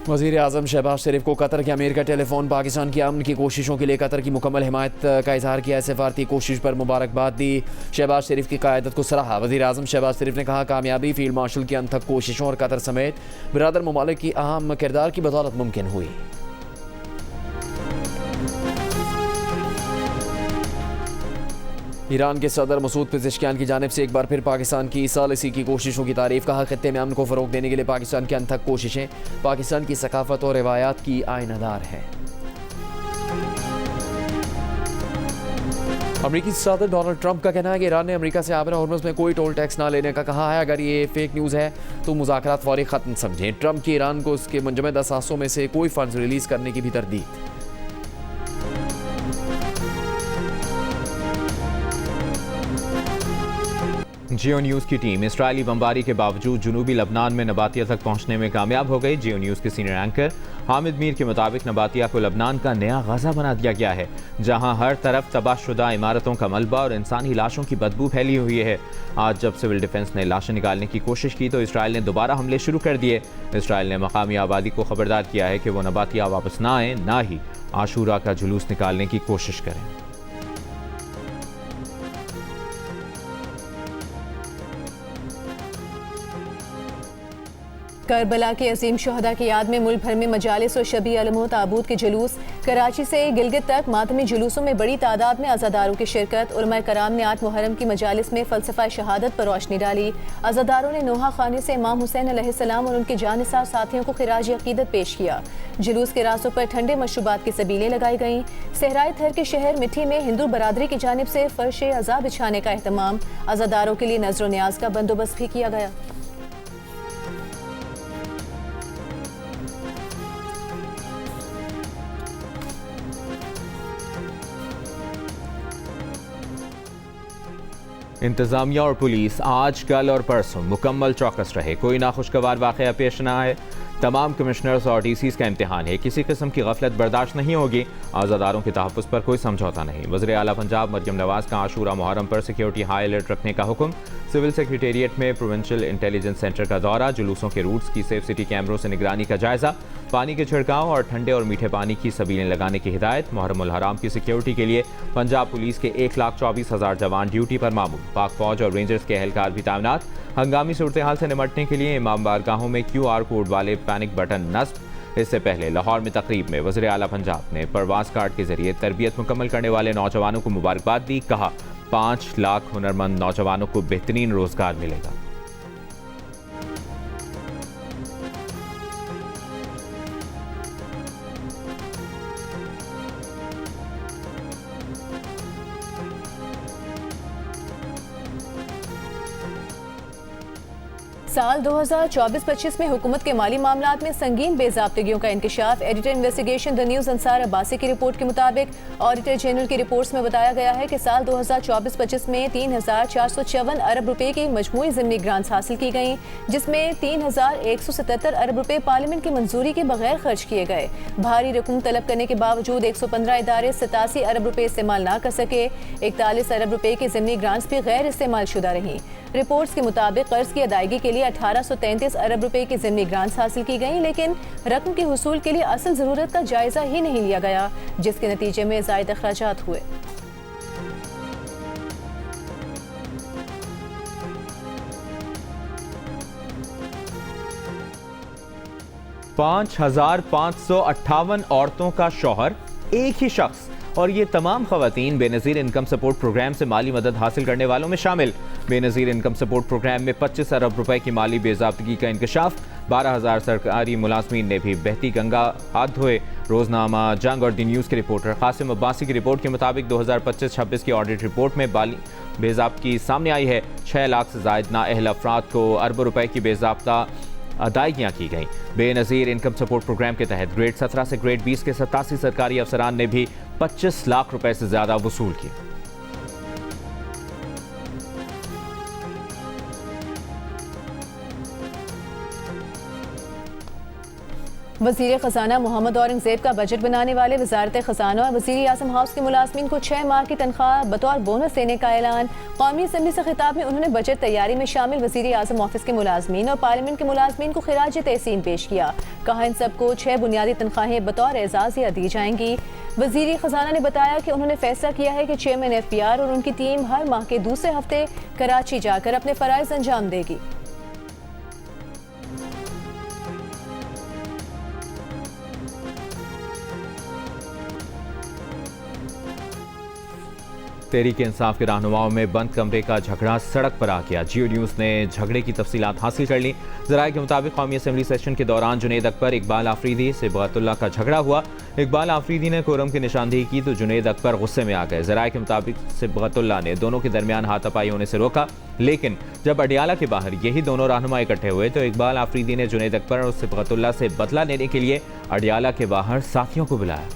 वज़ीर आज़म शहबाज शरीफ को कतर के अमीर का टेलीफोन। पाकिस्तान की अमन की कोशिशों के लिए कतर की मुकम्मल हिमायत का इजहार किया। सफारती कोशिश पर मुबारकबाद दी। शहबाज शरीफ की क़यादत को सराहा। वज़ीर आज़म शहबाज शरीफ ने कहा, कामयाबी फील्ड मार्शल की अनथक कोशिशों और कतर समेत बिरादर ममालिक की अहम किरदार की बदौलत मुमकिन हुई। ईरान के सदर मसूद पेज़ेश्कियान की जानिब से एक बार फिर पाकिस्तान की सालिसी की कोशिशों की तारीफ। कहा, खत्ते में अमन को फ़रोग देने के लिए पाकिस्तान की अनथक कोशिशें पाकिस्तान की सकाफत और रिवायात की आइनादार हैं। अमरीकी सदर डोनाल्ड ट्रंप का कहना है कि ईरान ने अमेरिका से आबरा हॉर्मुज़ में कोई टोल टैक्स ना लेने का कहा है। अगर ये फेक न्यूज़ है तो मुज़ाकरात फौरी ख़त्म समझें। ट्रंप की ईरान को उसके मुंजमद असासों में से कोई फ़ंड्स रिलीज़ करने की भी तरदीद। जियो न्यूज़ की टीम इसराइली बमबारी के बावजूद जुनूबी लबनान में नबातिया तक पहुंचने में कामयाब हो गई। जियो न्यूज़ के सीनियर एंकर हामिद मीर के मुताबिक नबातिया को लबनान का नया गाजा बना दिया गया है, जहां हर तरफ तबाहशुदा इमारतों का मलबा और इंसानी लाशों की बदबू फैली हुई है। आज जब सिविल डिफेंस ने लाशें निकालने की कोशिश की तो इसराइल ने दोबारा हमले शुरू कर दिए। इसराइल ने मकामी आबादी को खबरदार किया है कि वो नबातिया वापस ना आए, ना ही आशूरा का जुलूस निकालने की कोशिश करें। करबला के अजीम शहदा की याद में मुल्क भर में मजालिस और शबी अलमो ताबूत के जुलूस। कराची से गिलगित तक मातमी जुलूसों में बड़ी तादाद में अज़ादारों की शिरकत। उलमा कराम ने 8 मुहर्रम की मजालिस में फ़लसफ़ा शहादत पर रोशनी डाली। अज़ादारों ने नोहा खाने से इमाम हुसैन अलैहिस्सलाम और उनके जानिसार साथियों को खिराज अक़ीदत पेश किया। जुलूस के रास्तों पर ठंडे मशरूबात की सबीलें लगाई गईं। सहराई थर के शहर मिठी में हिंदू बरादरी की जानिब से फ़र्श अज़ा बिछाने का एहतमाम। अज़ादारों के लिए नज़र न्याज का बंदोबस्त भी किया गया। इंतज़ामिया और पुलिस आज, कल और परसों मुकम्मल चौकस रहे। कोई नाखुशगवार वाक़या पेश न आए। तमाम कमिश्नर्स और डीसीज़ का इम्तिहान है। किसी किस्म की गफलत बर्दाश्त नहीं होगी। आज़ादारों के तहफ़्फ़ुज़ पर कोई समझौता नहीं। वज़ीर आला पंजाब मरियम नवाज़ का आशूरा मुहर्रम पर सिक्योरिटी हाई अलर्ट रखने का हुक्म। सिविल सेक्रेटेरिएट में प्रोविंशियल इंटेलिजेंस सेंटर का दौरा। जुलूसों के रूट्स की सेफ सिटी कैमरों से निगरानी का जायज़ा। पानी के छिड़काव और ठंडे और मीठे पानी की सबीलें लगाने की हिदायत। मुहर्रम उल हराम की सिक्योरिटी के लिए पंजाब पुलिस के 1,24,000 जवान ड्यूटी पर मामूल। पाक फौज और रेंजर्स के एहलकार भी तैनात। हंगामी सूरत हाल से निमटने के लिए इमाम बारगाहों में QR कोड वाले पैनिक बटन नस्ब। इससे पहले लाहौर में तकरीब में वज़ीर आला पंजाब ने परवास कार्ड के जरिए तरबियत मुकम्मल करने वाले नौजवानों को मुबारकबाद दी। कहा, 5 लाख हुनरमंद नौजवानों को बेहतरीन रोजगार मिलेगा। साल 2024-25 में हुकूमत के माली मामलात में संगीन बेज़ाब्तगियों का इंकशाफ। Editor investigation the news Ansar Abbasi की रिपोर्ट के मुताबिक ऑडिटर जनरल की रिपोर्ट्स में बताया गया है कि साल 2024-25 में 3,454 अरब रुपए की मजमूई ज़िमनी ग्रांट्स हासिल की गईं, जिसमें 3,177 अरब रुपए पार्लियामेंट की मंजूरी के बगैर खर्च किए गए। भारी रकम तलब करने के बावजूद 115 इदारे 87 अरब रुपए इस्तेमाल ना कर सके। 41 अरब रुपए की ज़िमनी ग्रांट्स भी गैर इस्तेमाल शुदा रहीं। रिपोर्ट्स के मुताबिक कर्ज की अदायगी के लिए 1833 अरब रुपए की ज़िमनी ग्रांट्स हासिल की गई, लेकिन रकम के हुसूल के लिए असल ज़रूरत का जायज़ा ही नहीं लिया गया, जिसके नतीजे में ज़ायद अखराजात हुए। पाँच 5,558 औरतों का शौहर एक ही शख्स, और ये तमाम खवातीन बेनज़ीर इनकम सपोर्ट प्रोग्राम से माली मदद हासिल करने वालों में शामिल। बेनज़ीर इनकम सपोर्ट प्रोग्राम में 25 अरब रुपए की माली बेज़ाब्तगी का इंकशाफ। 12,000 सरकारी मुलाजमीन ने भी बहती गंगा हाथ धोए। रोजनामा जंग और दी न्यूज़ के रिपोर्टर कासिम अब्बासी की रिपोर्ट के मुताबिक 2025-26 की ऑडिट रिपोर्ट में बेज़ाब्तगी सामने आई है। 6 लाख से ज़ायद नाअहल अफराद को अरबों रुपए की बेज़ाब्ता अदायगियाँ की गईं। बेनज़ीर इनकम सपोर्ट प्रोग्राम के तहत ग्रेड 17 से ग्रेड 20 के 87 सरकारी अफसरान ने भी 25 लाख रुपए से ज़्यादा वसूल किए। वज़ीर ख़जाना मोहम्मद औरंगज़ेब का बजट बनाने वाले वज़ारत ख़जाना और वज़ीर आज़म हाउस के मुलाज़मीन को 6 माह की तनख्वाह बतौर बोनस देने का ऐलान। कौमी असम्बली से खिताब में उन्होंने बजट तैयारी में शामिल वज़ीर आज़म ऑफिस के मुलाज़मीन और पार्लियामेंट के मुलाज़मीन को खिराज तहसीन पेश किया। कहा इन सबको 6 बुनियादी तनख्वाहें बतौर एजाज़िया दी जाएंगी। वज़ीर ख़जाना ने बताया कि उन्होंने फैसला किया है कि चेयरमैन FPR और उनकी टीम हर माह के दूसरे हफ्ते कराची जाकर अपने फ़राइज़ अंजाम देगी। तहरीक इंसाफ के रहनुमाओं में बंद कमरे का झगड़ा सड़क पर आ गया। जियो न्यूज़ ने झगड़े की तफसीलात हासिल कर ली। ज़राए के मुताबिक कौमी असम्बली सेशन के दौरान जुनैद अकबर, इकबाल आफरीदी, सिबगतुल्लाह का झगड़ा हुआ। इकबाल आफरीदी ने कोरम की निशानदेही की तो जुनैद अकबर गुस्से में आ गए। ज़राए के मुताबिक सिबगतुल्लाह ने दोनों के दरमियान हाथापाई होने से रोका, लेकिन जब अडियाला के बाहर यही दोनों रहनुमा इकट्ठे हुए तो इकबाल आफरीदी ने जुनैद अकबर और सिबगतुल्लाह से बदला लेने के लिए अडियाला के बाहर साथियों को बुलाया।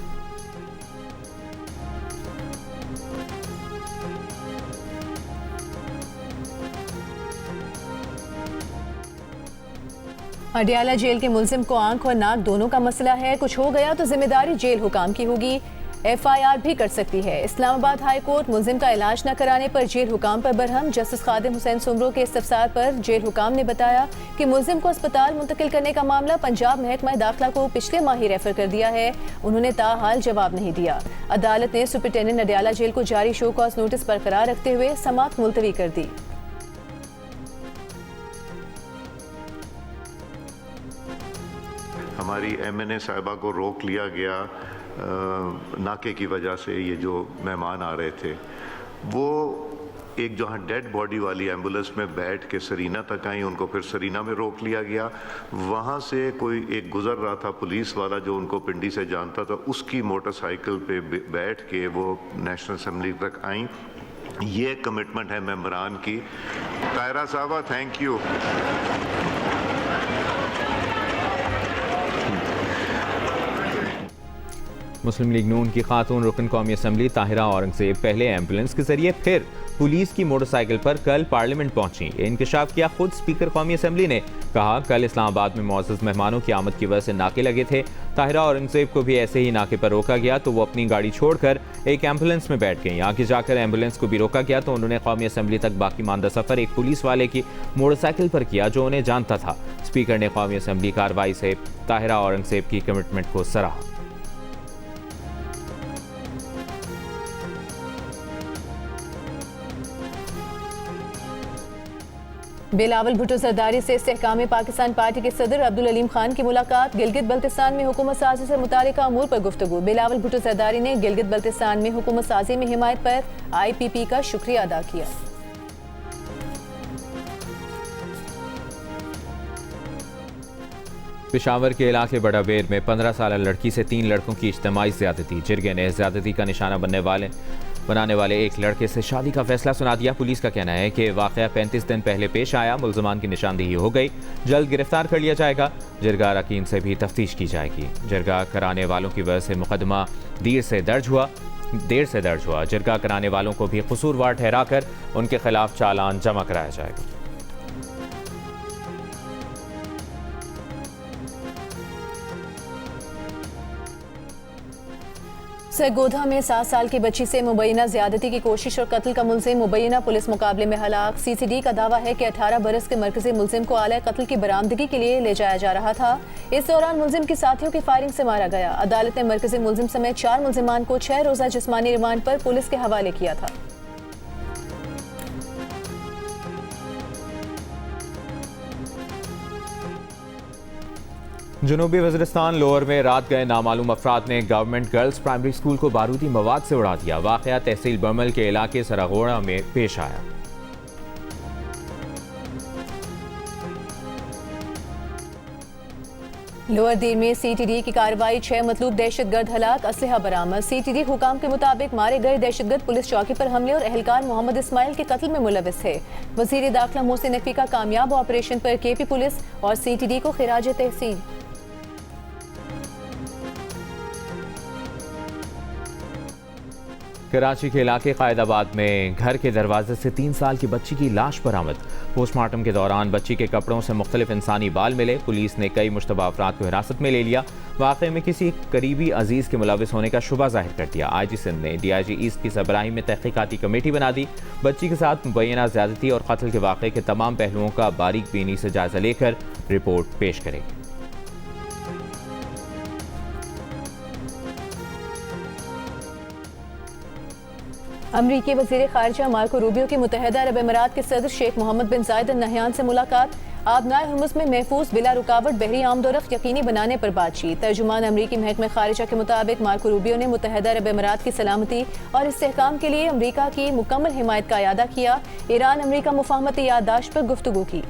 अडियाला जेल के मुल्जिम को आंख और नाक दोनों का मसला है। कुछ हो गया तो जिम्मेदारी जेल हुकाम की होगी। FIR भी कर सकती है। इस्लामाबाद हाई कोर्ट मुल्जिम का इलाज न कराने पर जेल हुकाम पर बरहम। जस्टिस खादिम हुसैन सुमरो के इस्तफसार पर जेल हुकाम ने बताया कि मुल्जिम को अस्पताल मुंतकिल करने का मामला पंजाब महकमा दाखिला को पिछले माह ही रेफर कर दिया है। उन्होंने ताहाल जवाब नहीं दिया। अदालत ने सुपरिटेंडेंट अडियाला जेल को जारी शो कॉज नोटिस बरकरार रखते हुए समाअत मुलतवी कर दी। हमारी MNA साहिबा को रोक लिया गया नाके की वजह से। ये जो मेहमान आ रहे थे वो एक जहाँ डेड बॉडी वाली एम्बुलेंस में बैठ के सरीना तक आई, उनको फिर सरीना में रोक लिया गया। वहाँ से कोई एक गुजर रहा था पुलिस वाला जो उनको पिंडी से जानता था, उसकी मोटरसाइकिल पे बैठ के वो नेशनल असम्बली तक आई। ये कमिटमेंट है मेंबरान की। तायरा साहबा, थैंक यू। मुस्लिम लीग नून की खातून रुकन कौमी असम्बली ताहिरा औरंगज़ेब पहले एम्बुलेंस के जरिए फिर पुलिस की मोटरसाइकिल पर कल पार्लियामेंट पहुंची। इंकशाफ किया खुद स्पीकर कौमी असम्बली ने। कहा कल इस्लामाबाद में मौजूद मेहमानों की आमद की वजह से नाके लगे थे। ताहिरा औरंगज़ेब को भी ऐसे ही नाके पर रोका गया तो वो अपनी गाड़ी छोड़कर एक एम्बुलेंस में बैठ गई। आगे जाकर एम्बुलेंस को भी रोका गया तो उन्होंने कौमी असम्बली तक बाकी मानदा सफ़र एक पुलिस वाले की मोटरसाइकिल पर किया जो उन्हें जानता था। स्पीकर ने कौमी असम्बली कार्रवाई से ताहिरा औरंगज़ेब की कमिटमेंट को सराहा। बिलावल भुट्टो जरदारी से इस्तेहकाम पाकिस्तान पार्टी के सदर अब्दुल अलीम खान की मुलाकात। गिलगित बल्तिस्तान में हुकूमत साजी से मुतालिका अमूर पर गुफ्तगू। बिलावल भुट्टो जरदारी ने गिलगित बल्तिस्तान में हुकूमत साजी में हिमायत पर IPP का शुक्रिया अदा किया। पेशावर के इलाके बड़ाबेर में 15 साल लड़की से 3 लड़कों की इज्तिमाई ज़्यादती। जिरगे ने ज़्यादती का निशाना बनाने वाले एक लड़के से शादी का फैसला सुना दिया। पुलिस का कहना है कि वाक़या 35 दिन पहले पेश आया। मुल्ज़मान की निशानदेही हो गई, जल्द गिरफ्तार कर लिया जाएगा। जरगा अरकान से भी तफ्तीश की जाएगी। जरगा कराने वालों की वजह से मुकदमा देर से दर्ज हुआ। जरगा कराने वालों को भी कसूरवार ठहराकर उनके खिलाफ चालान जमा कराया जाएगा। सरगोधा में 7 साल की बच्ची से मुबैना ज्यादती की कोशिश और कत्ल का मुलजिम मुबैना पुलिस मुकाबले में हलाक। CCD का दावा है कि 18 बरस के मरकजी मुलजिम को आला कत्ल की बरामदगी के लिए ले जाया जा रहा था। इस दौरान मुलजिम की साथियों की फायरिंग से मारा गया। अदालत ने मरकजी मुलजिम समेत 4 मुलजिमान को 6 रोजा जिस्मानी रिमांड पर पुलिस के हवाले किया था। जनूबी वज़ीरिस्तान लोअर में रात गए नामालूम अफराद ने गवर्नमेंट गर्ल्स प्राइमरी स्कूल को बारूदी मवाद से उड़ा दिया। वाक़या तहसील बर्मल के इलाके सरागोड़ा में पेश आया। लोअर दीर में CTD की कार्रवाई। 6 मतलूब दहशतगर्द हलाक, असलहा बरामद। CTD हुकाम के मुताबिक मारे गए दहशतगर्द पुलिस चौकी पर हमले और एहलकार मोहम्मद इस्माइल के कत्ल में मुलविस थे। वज़ीर दाखिला मोहसिन नकवी का कामयाब ऑपरेशन पर KP पुलिस और CTD को खिराज तहसीन। कराची के इलाके कायदाबाद में घर के दरवाजे से 3 साल की बच्ची की लाश बरामद। पोस्टमार्टम के दौरान बच्ची के कपड़ों से मुख्तलिफ इंसानी बाल मिले। पुलिस ने कई मुश्तबा अफराद को हिरासत में ले लिया। वाक़े में किसी करीबी अजीज़ के मुलविस होने का शुबा जाहिर कर दिया। IG सिंध ने DIG ईस्ट की सरबराही में तहकीकाती कमेटी बना दी। बच्ची के साथ मुबैना ज़्यादती और कत्ल के वाक़े के तमाम पहलुओं का बारीक बीनी से जायजा लेकर रिपोर्ट पेश करेगी। अमरीकी वज़ीर ख़ारिजा मार्को रूबियो की मुत्तहिदा अरब अमीरात के सदर शेख मोहम्मद बिन जायद अल नहयान से मुलाकात। आबनाए हुर्मुज़ में महफूज बिला रुकावट बहरी आमदोरफ्त यकीनी बनाने पर बातचीत। तर्जुमान अमरीकी महकमा ख़ारिजा के मुताबिक मार्को रूबियो ने मुत्तहिदा अरब अमीरात की सलामती और इस्तेहकाम के लिए अमरीका की मुकम्मल हिमायत का इयादा किया। ईरान अमरीका मुफाहमती याददाश्त पर गुफ्तगू की।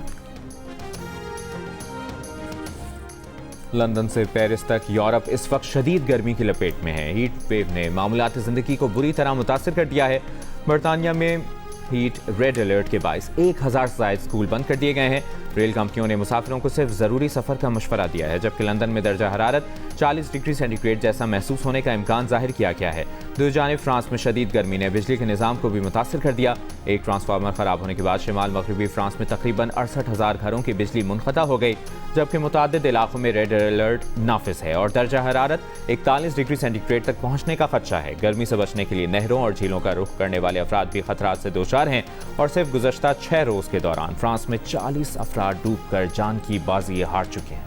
लंदन से पेरिस तक यूरोप इस वक्त शदीद गर्मी की लपेट में है। हीट वेव ने मामूलाती ज़िंदगी को बुरी तरह मुतासर कर दिया है। बरतानिया में हीट रेड अलर्ट के बायस 1000 से ज़ायद स्कूल बंद कर दिए गए हैं। रेल कंपनियों ने मुसाफिरों को सिर्फ ज़रूरी सफ़र का मशवरा दिया है, जबकि लंदन में दर्जा हरारत 40 डिग्री सेंटीग्रेड जैसा महसूस होने का इम्कान जाहिर किया गया है। दूसरी जानिब फ्रांस में शदीद गर्मी ने बिजली के निज़ाम को भी मुतासर कर दिया। एक ट्रांसफार्मर ख़राब होने के बाद शिमाल मगरबी फ्रांस में तकरीबन 68,000 घरों की बिजली मुनक़ता हो गई, जबकि मुतादिद इलाकों में रेड अलर्ट नाफिज है और दर्जा हरारत 41 डिग्री सेंटीग्रेड तक पहुँचने का खदशा है। गर्मी से बचने के लिए नहरों और झीलों का रुख करने वाले अफराद भी खतरात से दोचार हैं और सिर्फ गुज़श्ता 6 रोज़ के दौरान फ्रांस में 40 अफराद डूब कर जान की बाजी हार चुके हैं।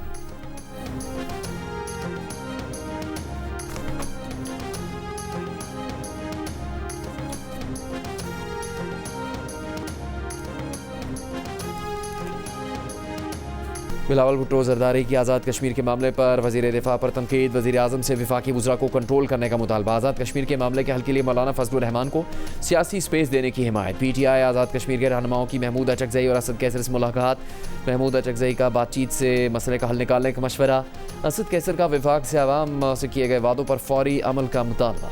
बिलावल भुट्टो जरदारी की आज़ाद कश्मीर के मामले पर वज़ीर दिफा पर तनकीद। वज़ीर आज़म से वफाकी वज़रा को कंट्रोल करने का मुतालबा। आज़ाद कश्मीर के मामले के हल के लिए मौलाना फजलुर रहमान को सियासी स्पेस देने की हिमायत। PTI आज़ाद कश्मीर के रहनुमाओं की महमूद अचकज़ई और असद कैसर से मुलाकात। महमूद अचकज़ई का बातचीत से मसले का हल निकालने का मशवरा। असद कैसर का विफाक से आवाम से किए गए वादों पर फौरी अमल का मुतालबा।